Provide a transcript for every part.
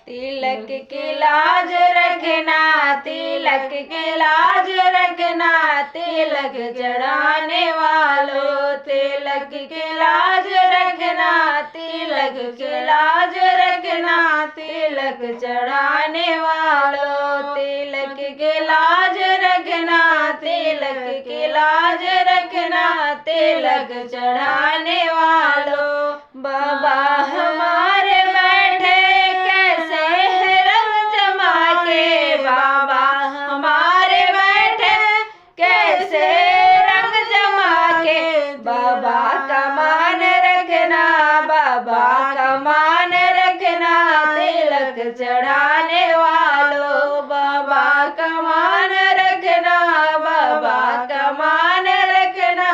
तिलक की लाज रखना, तिलक की लाज रखना, तिलक चढ़ाने वालों। तिलक की लाज रखना, तिलक की लाज रखना, तिलक चढ़ाने वालों। तिलक की लाज रखना, तिलक की लाज रखना, तिलक चढ़ाने वालों। बाबा हमारे बैठे कैसे रंग जमा के, बाबा हमारे बैठे कैसे रंग जमा के। बाबा का मान रखना, बाबा का मान रखना, तिलक चढ़ाने वालों। बाबा का मान रखना, बाबा का मान रखना,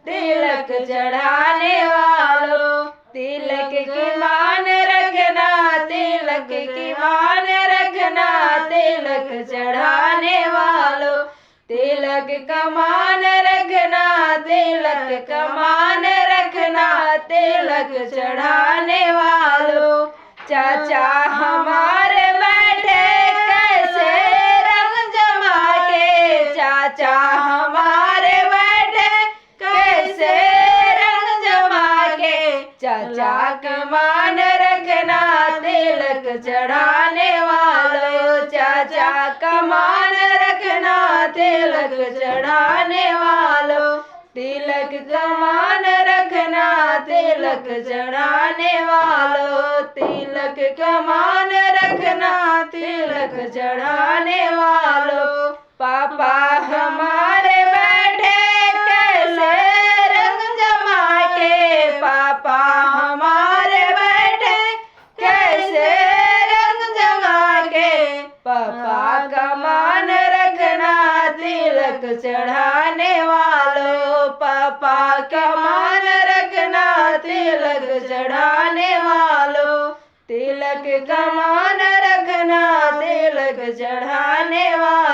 तिलक चढ़ाने वालों। तिलक की मान रखना, तिलक की मान रखना, तिलक चढ़ाने वालों। तिलक का मान रखना, तिलक का मान रखना, तिलक चढ़ाने वालों। चाचा हमारे बैठे कैसे रंग जमा के, चाचा हमारे बैठे कैसे रंग जमा के। चाचा का मान रखना, तिलक चढ़ाने वालों। चाचा का मान रखना, तिलक चढ़ाने वालों। तिलक का मान रखना, तिलक चढ़ाने वालों। तिलक का मान रखना, तिलक चढ़ाने वालों। पापा हमारे बैठे कैसे रंग जमा के, पापा हमारे बैठे कैसे रंग जमा के। पापा का मान रखना, तिलक चढ़ाने वालों। पापा का मान रखना, तिलक चढ़ाने वालों। तिलक का मान रखना, तिलक चढ़ाने वालों।